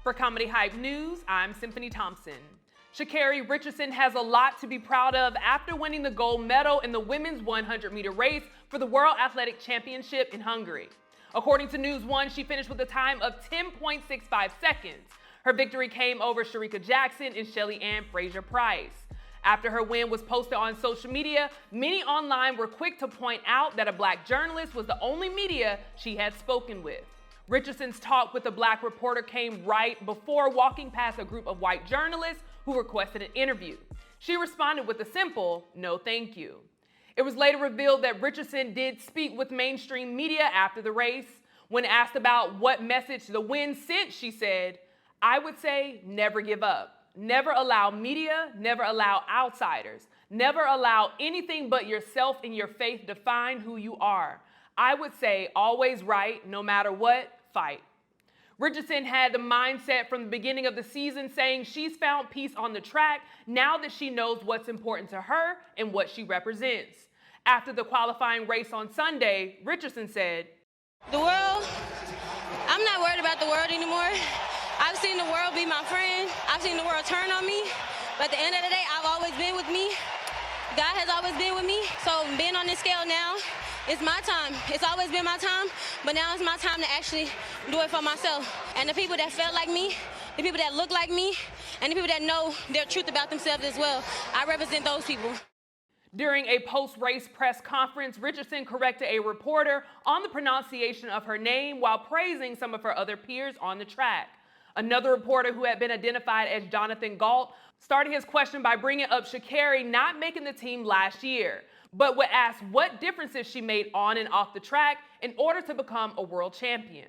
For Comedy Hype News, I'm Symphony Thompson. Sha'carri Richardson has a lot to be proud of after winning the gold medal in the women's 100-meter race for the World Athletic Championship in Hungary. According to News One, she finished with a time of 10.65 seconds. Her victory came over Sharika Jackson and Shelly Ann Fraser-Price. After her win was posted on social media, many online were quick to point out that a black journalist was the only media she had spoken with. Richardson's talk with the black reporter came right before walking past a group of white journalists who requested an interview. She responded with a simple, "No, thank you." It was later revealed that Richardson did speak with mainstream media after the race. When asked about what message the win sent, she said, "I would say never give up. Never allow media, never allow outsiders, never allow anything but yourself and your faith define who you are. I would say always right, no matter what, fight." Richardson had the mindset from the beginning of the season, saying she's found peace on the track now that she knows what's important to her and what she represents. After the qualifying race on Sunday, Richardson said, "The world, I'm not worried about the world anymore. I've seen the world be my friend. I've seen the world turn on me. But at the end of the day, I've always been with me. God has always been with me. So being on this scale now, it's my time. It's always been my time, but now it's my time to actually do it for myself. And the people that felt like me, the people that look like me, and the people that know their truth about themselves as well, I represent those people." During a post-race press conference, Richardson corrected a reporter on the pronunciation of her name while praising some of her other peers on the track. Another reporter, who had been identified as Jonathan Galt, started his question by bringing up Sha'carri not making the team last year, but would ask what differences she made on and off the track in order to become a world champion.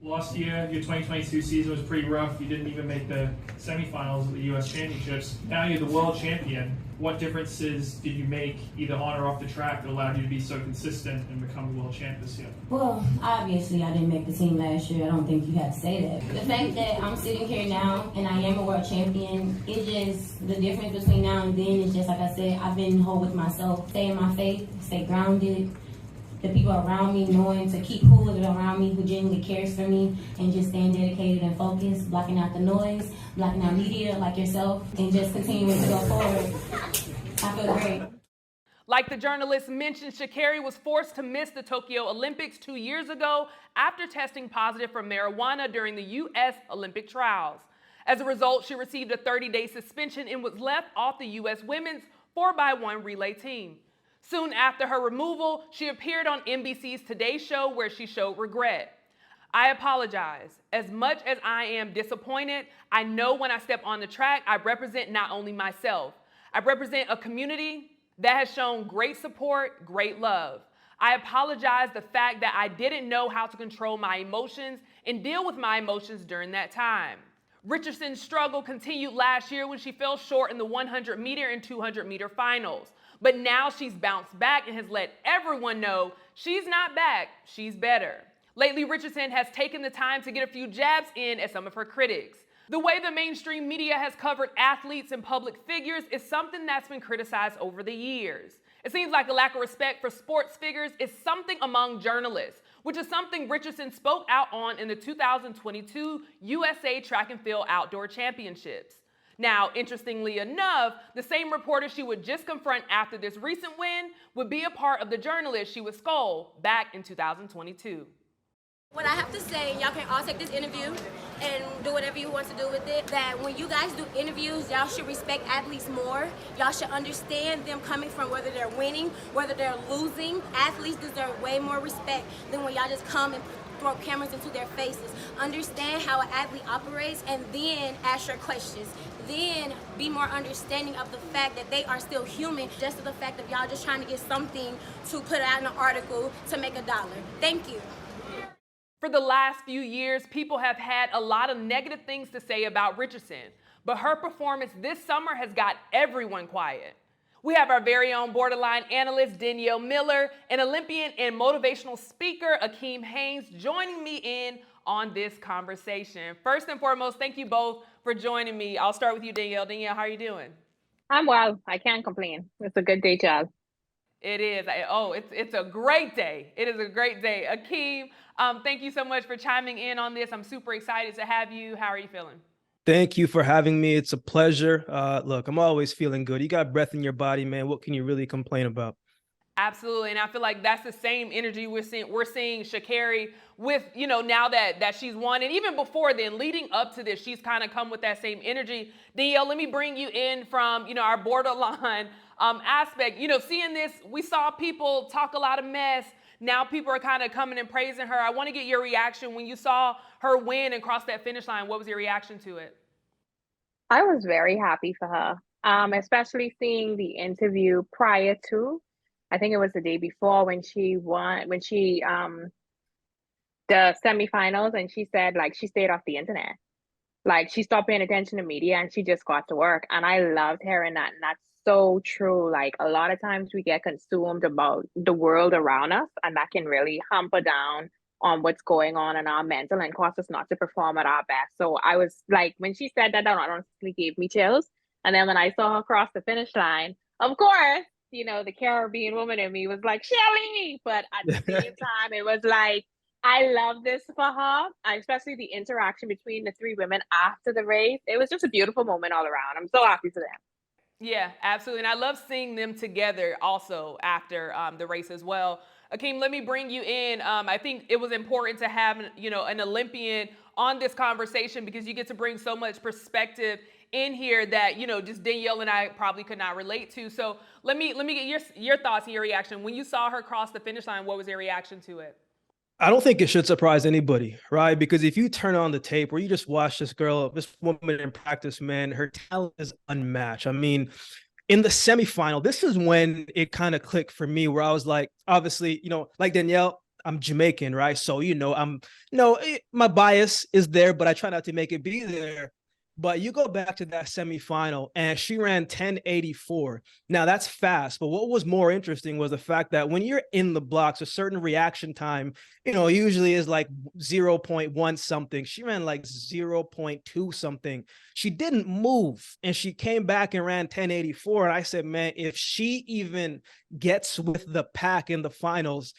Last year, your 2022 season was pretty rough. You didn't even make the semifinals of the U.S. Championships. Now you're the world champion. What differences did you make, either on or off the track, that allowed you to be so consistent and become the world champ this year? Well, obviously I didn't make the team last year. I don't think you have to say that. The fact that I'm sitting here now and I am a world champion, it just, the difference between now and then is just, like I said, I've been whole with myself. Stay in my faith, stay grounded. The people around me, knowing to keep who is around me, who genuinely cares for me, and just staying dedicated and focused, blocking out the noise, blocking out media like yourself, and just continuing to go forward. I feel great. Like the journalist mentioned, Sha'carri was forced to miss the Tokyo Olympics 2 years ago after testing positive for marijuana during the U.S. Olympic trials. As a result, she received a 30-day suspension and was left off the U.S. women's 4x1 relay team. Soon after her removal, she appeared on NBC's Today Show where she showed regret. "I apologize. As much as I am disappointed, I know when I step on the track, I represent not only myself, I represent a community that has shown great support, great love. I apologize the fact that I didn't know how to control my emotions and deal with my emotions during that time." Richardson's struggle continued last year when she fell short in the 100-meter and 200-meter finals. But now she's bounced back and has let everyone know she's not back, she's better. Lately, Richardson has taken the time to get a few jabs in at some of her critics. The way the mainstream media has covered athletes and public figures is something that's been criticized over the years. It seems like a lack of respect for sports figures is something among journalists, which is something Richardson spoke out on in the 2022 USA Track and Field Outdoor Championships. Now, interestingly enough, the same reporter she would just confront after this recent win would be a part of the journalist she would scold back in 2022. What I have to say, y'all can all take this interview and do whatever you want to do with it, that when you guys do interviews, y'all should respect athletes more. Y'all should understand them coming from whether they're winning, whether they're losing. Athletes deserve way more respect than when y'all just come and throw cameras into their faces. Understand how an athlete operates and then ask your questions. Then be more understanding of the fact that they are still human, just to the fact of y'all just trying to get something to put out in an article to make $1. Thank you. For the last few years, people have had a lot of negative things to say about Richardson, but her performance this summer has got everyone quiet. We have our very own borderline analyst, Danielle Miller, and Olympian and motivational speaker, Akeem Haynes, joining me in on this conversation. First and foremost, thank you both for joining me. I'll start with you, Danielle. Danielle, how are you doing? I'm well. I can't complain. It's a good day, Jazz. It is. It's a great day. It is a great day. Akeem, thank you so much for chiming in on this. I'm super excited to have you. How are you feeling? Thank you for having me. It's a pleasure. Look, I'm always feeling good. You got breath in your body, man. What can you really complain about? Absolutely, and I feel like that's the same energy we're seeing. We're seeing Sha'carri with, now that she's won, and even before then, leading up to this, she's kind of come with that same energy. Danielle, let me bring you in from our borderline aspect. Seeing this, we saw people talk a lot of mess. Now people are kind of coming and praising her. I want to get your reaction when you saw her win and cross that finish line. What was your reaction to it? I was very happy for her, especially seeing the interview prior to, I think it was the day before when she won, the semifinals, and she said like she stayed off the internet. Like she stopped paying attention to media and she just got to work. And I loved hearing that. And that's so true. Like a lot of times we get consumed about the world around us, and that can really hamper down on what's going on in our mental and cause us not to perform at our best. So I was like, when she said that, that honestly gave me chills. And then when I saw her cross the finish line, of course, the Caribbean woman in me was like, Shelly. But at the same time, it was like, I love this for her, especially the interaction between the three women after the race. It was just a beautiful moment all around. I'm so happy for them. Yeah, absolutely. And I love seeing them together also after the race as well. Akeem, let me bring you in. I think it was important to have, an Olympian on this conversation because you get to bring so much perspective in here that, just Danielle and I probably could not relate to. So let me get your thoughts and your reaction. When you saw her cross the finish line, what was your reaction to it? I don't think it should surprise anybody, right? Because if you turn on the tape or you just watch this woman in practice, man, her talent is unmatched. I mean, in the semifinal, this is when it kind of clicked for me where I was like, obviously, like Danielle, I'm Jamaican, right? So, my bias is there, but I try not to make it be there. But you go back to that semifinal and she ran 10:84. Now that's fast, but what was more interesting was the fact that when you're in the blocks, a certain reaction time, usually is like 0.1 something. She ran like 0.2 something. She didn't move and she came back and ran 10:84. And I said, man, if she even gets with the pack in the finals,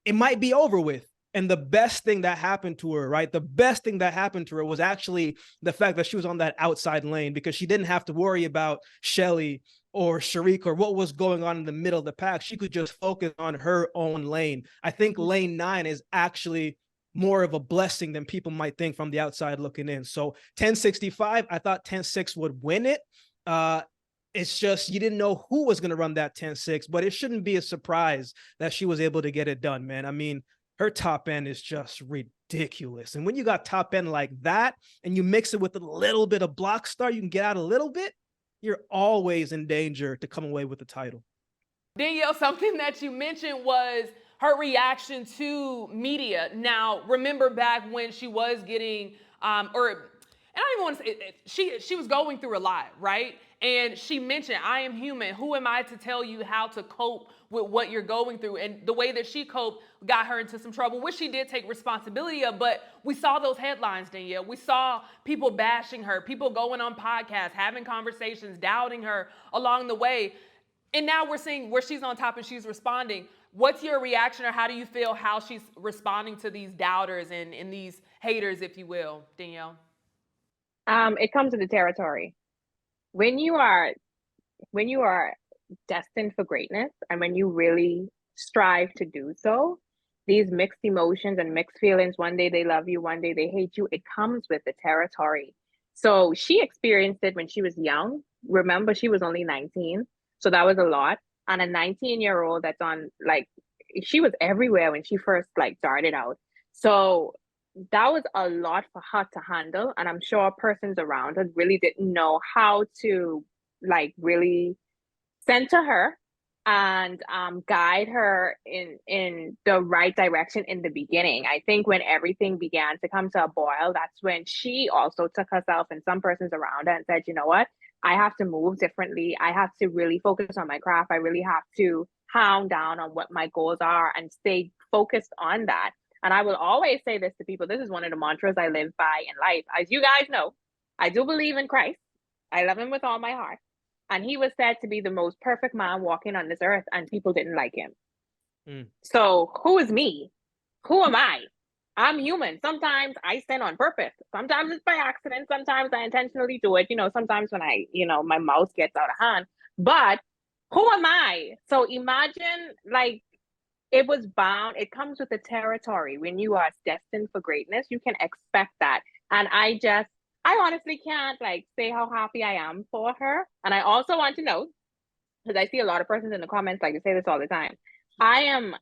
it might be over with. And the best thing that happened to her, right? The best thing that happened to her was actually the fact that she was on that outside lane because she didn't have to worry about Shelly or Sharik or what was going on in the middle of the pack. She could just focus on her own lane. I think lane 9 is actually more of a blessing than people might think from the outside looking in. So 10:65, I thought 10:6 would win it. It's just you didn't know who was going to run that 10:6, but it shouldn't be a surprise that she was able to get it done, man. I mean, her top end is just ridiculous. And when you got top end like that and you mix it with a little bit of block start, you can get out a little bit, you're always in danger to come away with the title. Danielle, something that you mentioned was her reaction to media. Now, remember back when she was getting, and I don't even want to say, she was going through a lot, right? And she mentioned, I am human. Who am I to tell you how to cope with what you're going through? And the way that she coped got her into some trouble, which she did take responsibility of. But we saw those headlines, Danielle. We saw people bashing her, people going on podcasts, having conversations, doubting her along the way. And now we're seeing where she's on top and she's responding. What's your reaction, or how do you feel how she's responding to these doubters and these haters, if you will, Danielle? It comes to the territory. When you are destined for greatness and when you really strive to do so, these mixed emotions and mixed feelings, one day they love you, one day they hate you, it comes with the territory. So she experienced it when she was young. Remember, she was only 19. So that was a lot. And a 19-year-old that's on, like, she was everywhere when she first started out. So that was a lot for her to handle. And I'm sure persons around her really didn't know how to really center her and guide her in the right direction in the beginning. I think when everything began to come to a boil, that's when she also took herself and some persons around her and said, you know what? I have to move differently. I have to really focus on my craft. I really have to hound down on what my goals are and stay focused on that. And I will always say this to people. This is one of the mantras I live by in life. As you guys know, I do believe in Christ. I love him with all my heart. and he was said to be the most perfect man walking on this earth, and people didn't like him. Mm. So who is me? Who am I? I'm human. Sometimes I sin on purpose. Sometimes it's by accident. Sometimes I intentionally do it. Sometimes when my mouth gets out of hand. But who am I? So imagine, like, it was bound. It comes with the territory. When you are destined for greatness, you can expect that. And I honestly can't, like, say how happy I am for her. And I also want to know, because I see a lot of persons in the comments, like, they say this all the time. I am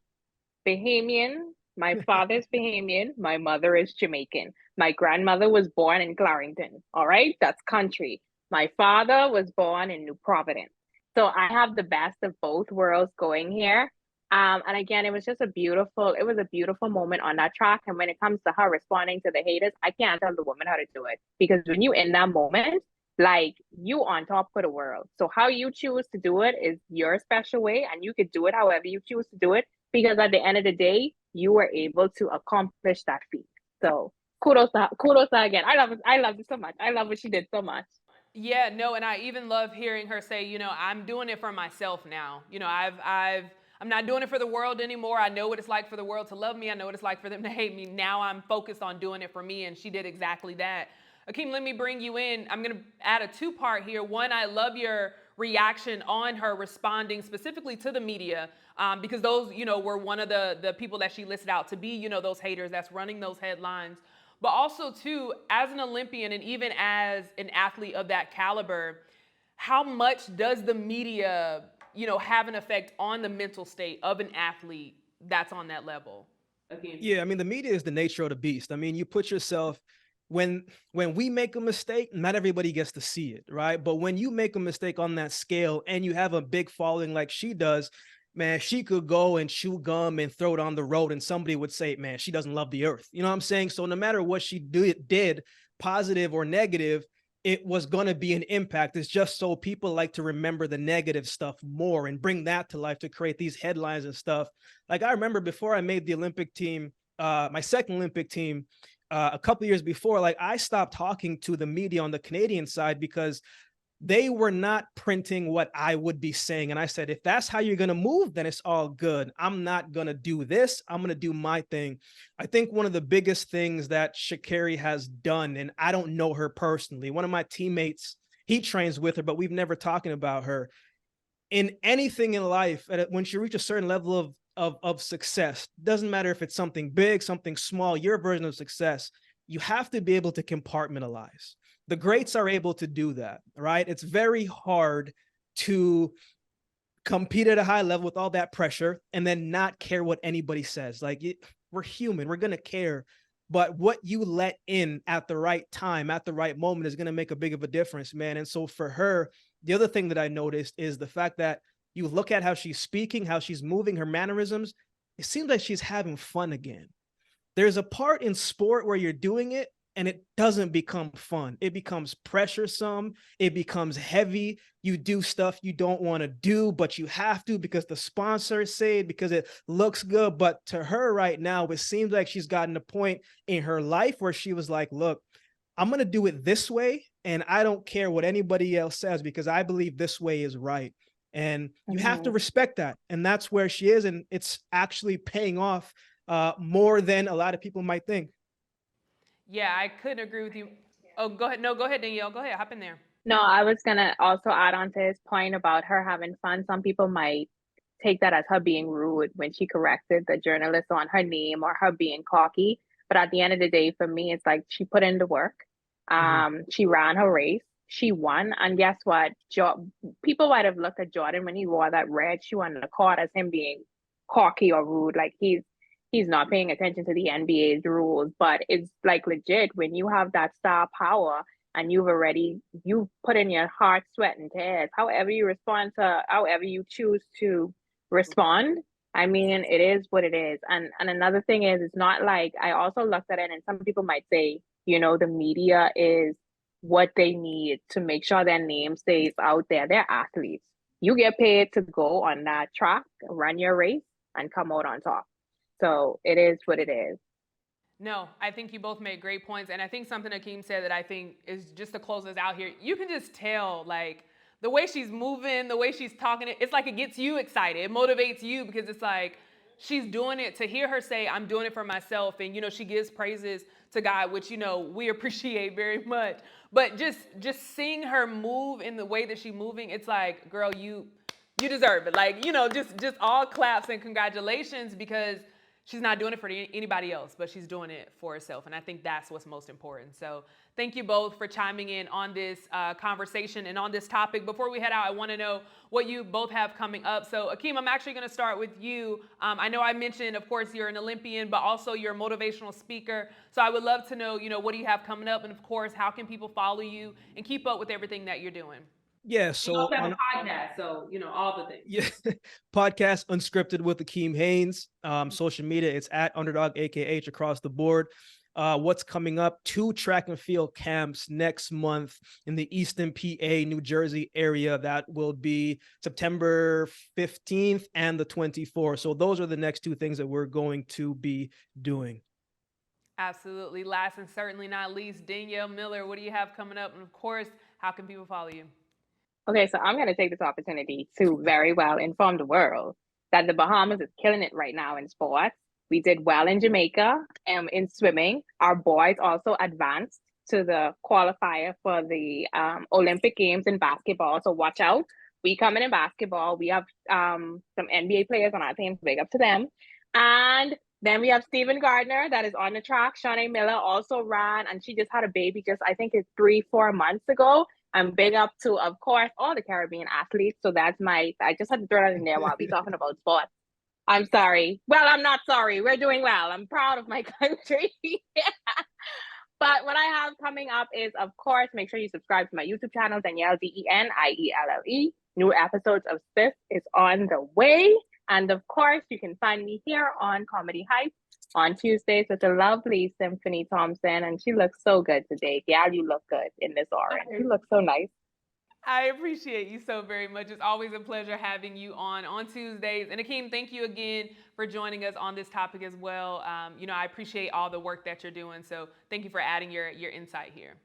Bahamian. My father's Bahamian. My mother is Jamaican. My grandmother was born in Clarendon. All right, that's country. My father was born in New Providence. So I have the best of both worlds going here. And again, it was a beautiful moment on that track. And when it comes to her responding to the haters, I can't tell the woman how to do it, because when you in that moment, like, you on top of the world. So how you choose to do it is your special way, and you could do it however you choose to do it, because at the end of the day, you were able to accomplish that feat. So kudos to her again. I love it so much. I love what she did so much. Yeah, no, and I even love hearing her say, I'm doing it for myself now. I'm not doing it for the world anymore. I know what it's like for the world to love me. I know what it's like for them to hate me. Now I'm focused on doing it for me, and she did exactly that. Akeem, let me bring you in. I'm going to add a two-part here. One, I love your reaction on her responding specifically to the media, because those, were one of the people that she listed out to be, those haters that's running those headlines. But also, too, as an Olympian and even as an athlete of that caliber, how much does the media, have an effect on the mental state of an athlete that's on that level? Again. Yeah, I mean, the media is the nature of the beast. I mean, you put yourself when we make a mistake, not everybody gets to see it, right? But when you make a mistake on that scale and you have a big following like she does, man, she could go and chew gum and throw it on the road, and somebody would say, man, she doesn't love the earth. You know what I'm saying? So no matter what she did, positive or negative, it was going to be an impact. It's just so people like to remember the negative stuff more and bring that to life to create these headlines and stuff. Like, I remember before I made the Olympic team, my second Olympic team, a couple of years before, like, I stopped talking to the media on the Canadian side because they were not printing what I would be saying. And I said, if that's how you're going to move, then it's all good. I'm not going to do this. I'm going to do my thing. I think one of the biggest things that Sha'carri has done, and I don't know her personally, one of my teammates, he trains with her, but we've never talking about her. In anything in life, when you reach a certain level of success, doesn't matter if it's something big, something small, your version of success, you have to be able to compartmentalize. The greats are able to do that, right? It's very hard to compete at a high level with all that pressure and then not care what anybody says. Like, we're human, we're going to care, but what you let in at the right time, at the right moment, is going to make a big of a difference, man. And so for her, the other thing that I noticed is the fact that you look at how she's speaking, how she's moving, her mannerisms, it seems like she's having fun again. There's a part in sport where you're doing it and it doesn't become fun. It becomes pressuresome. It becomes heavy. You do stuff you don't want to do, but you have to because the sponsors say it, because it looks good. But to her right now, it seems like she's gotten a point in her life where she was like, look, I'm going to do it this way, and I don't care what anybody else says because I believe this way is right. And you have to respect that. And that's where she is. And it's actually paying off more than a lot of people might think. Yeah, I couldn't agree with you. Oh, go ahead. No, go ahead, Danielle. Go ahead. Hop in there. No, I was gonna also add on to his point about her having fun. Some people might take that as her being rude when she corrected the journalist on her name or her being cocky. But at the end of the day, for me, it's like she put in the work. She ran her race. She won. And guess what? People might have looked at Jordan when he wore that red shoe on the court as him being cocky or rude. Like, he's not paying attention to the NBA's rules. But it's like legit when you have that star power and you've put in your heart, sweat, and tears, however you choose to respond. I mean, it is what it is. And another thing is, it's not like, I also looked at it, and some people might say, the media is what they need to make sure their name stays out there. They're athletes. You get paid to go on that track, run your race, and come out on top. So it is what it is. No, I think you both made great points. And I think something Akeem said that I think is just to close us out here, you can just tell, like, the way she's moving, the way she's talking, it's like it gets you excited. It motivates you because it's like she's doing it. To hear her say, I'm doing it for myself. And, she gives praises to God, which, we appreciate very much. But just seeing her move in the way that she's moving, it's like, girl, you deserve it. Like, just all claps and congratulations, because she's not doing it for anybody else, but she's doing it for herself. And I think that's what's most important. So thank you both for chiming in on this conversation and on this topic. Before we head out, I want to know what you both have coming up. So Akeem, I'm actually going to start with you. I know I mentioned, of course, you're an Olympian, but also you're a motivational speaker. So I would love to know, what do you have coming up? And of course, how can people follow you and keep up with everything that you're doing? Yeah, so you also have a podcast, so all the things. Yeah, podcast Unscripted with Akeem Haynes. Social media, it's at Underdog AKH across the board. What's coming up? 2 track and field camps next month in the Easton, PA, New Jersey area. That will be September 15th and the 24th. So those are the next 2 things that we're going to be doing. Absolutely. Last and certainly not least, Danielle Miller, what do you have coming up? And of course, how can people follow you? Okay, so I'm going to take this opportunity to very well inform the world that the Bahamas is killing it right now in sports. We did well in Jamaica in swimming. Our boys also advanced to the qualifier for the Olympic Games in basketball. So watch out. We coming in basketball. We have some NBA players on our team. Big up to them. And then we have Stephen Gardner that is on the track. Sha'carri Miller also ran, and she just had a baby I think it's 3-4 months ago. I'm big up to, of course, all the Caribbean athletes. So I just had to throw that in there while we're talking about sports. I'm sorry. Well, I'm not sorry. We're doing well. I'm proud of my country. But what I have coming up is, of course, make sure you subscribe to my YouTube channel, Danielle, DENIELLE. New episodes of Sis is on the way. And of course, you can find me here on Comedy Hype on Tuesdays with the lovely Symphony Thompson. And she looks so good today. Gal, you look good in this orange. You look so nice. I appreciate you so very much. It's always a pleasure having you on Tuesdays. And Akeem, thank you again for joining us on this topic as well. I appreciate all the work that you're doing. So thank you for adding your insight here.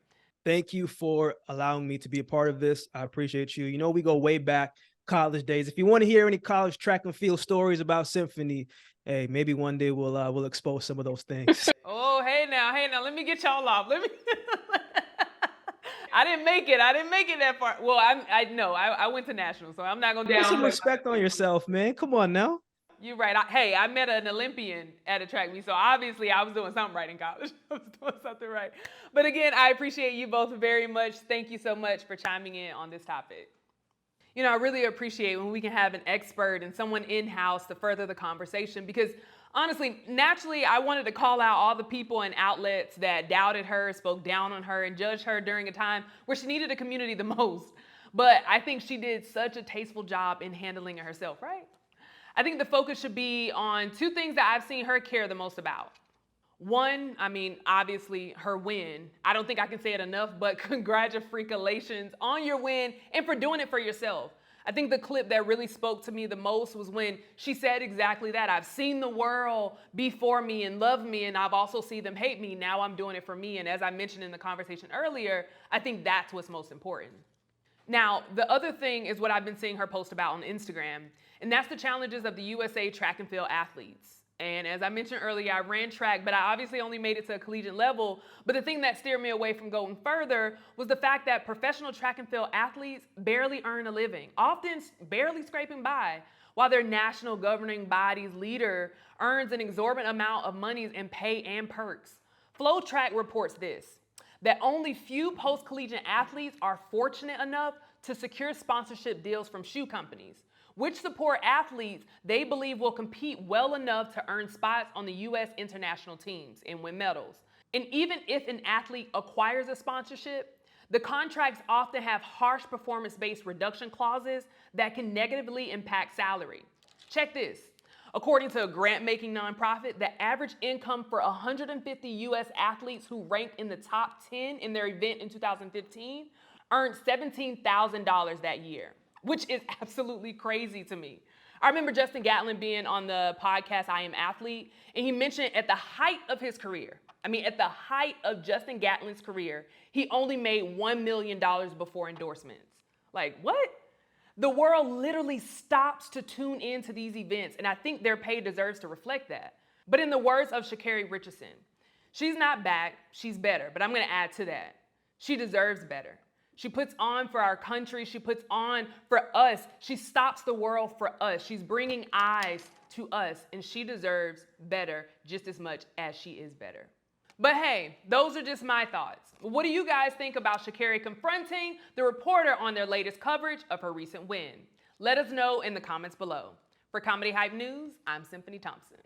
Thank you for allowing me to be a part of this. I appreciate you. We go way back, college days. If you want to hear any college track and field stories about Symphony, hey, maybe one day we'll expose some of those things. Oh, hey now, let me get y'all off. I didn't make it that far. Well, I went to national, so I'm not gonna Put some respect on yourself, man. Come on now. You're right. I met an Olympian at a track meet, so obviously I was doing something right in college. I was doing something right. But again, I appreciate you both very much. Thank you so much for chiming in on this topic. I really appreciate when we can have an expert and someone in-house to further the conversation, because honestly, naturally, I wanted to call out all the people and outlets that doubted her, spoke down on her, and judged her during a time where she needed a community the most. But I think she did such a tasteful job in handling it herself, right? I think the focus should be on 2 things that I've seen her care the most about. One, obviously her win. I don't think I can say it enough, but congratulations on your win and for doing it for yourself. I think the clip that really spoke to me the most was when she said exactly that. I've seen the world be for me and love me, and I've also seen them hate me. Now I'm doing it for me. And as I mentioned in the conversation earlier, I think that's what's most important. Now, the other thing is what I've been seeing her post about on Instagram, and that's the challenges of the USA track and field athletes. And as I mentioned earlier, I ran track, but I obviously only made it to a collegiate level. But the thing that steered me away from going further was the fact that professional track and field athletes barely earn a living, often barely scraping by, while their national governing body's leader earns an exorbitant amount of money in pay and perks. Flow Track reports this, that only few post-collegiate athletes are fortunate enough to secure sponsorship deals from shoe companies, which support athletes they believe will compete well enough to earn spots on the U.S. international teams and win medals. And even if an athlete acquires a sponsorship, the contracts often have harsh performance-based reduction clauses that can negatively impact salary. Check this. According to a grant-making nonprofit, the average income for 150 U.S. athletes who ranked in the top 10 in their event in 2015 earned $17,000 that year, which is absolutely crazy to me. I remember Justin Gatlin being on the podcast I Am Athlete, and he mentioned at the height of his career, at the height of Justin Gatlin's career, he only made $1 million before endorsements. Like, what? The world literally stops to tune into these events, and I think their pay deserves to reflect that. But in the words of Sha'carri Richardson, she's not back, she's better, but I'm gonna add to that. She deserves better. She puts on for our country, she puts on for us, she stops the world for us. She's bringing eyes to us, and she deserves better just as much as she is better. But hey, those are just my thoughts. What do you guys think about Sha'carri confronting the reporter on their latest coverage of her recent win? Let us know in the comments below. For Comedy Hype News, I'm Symphony Thompson.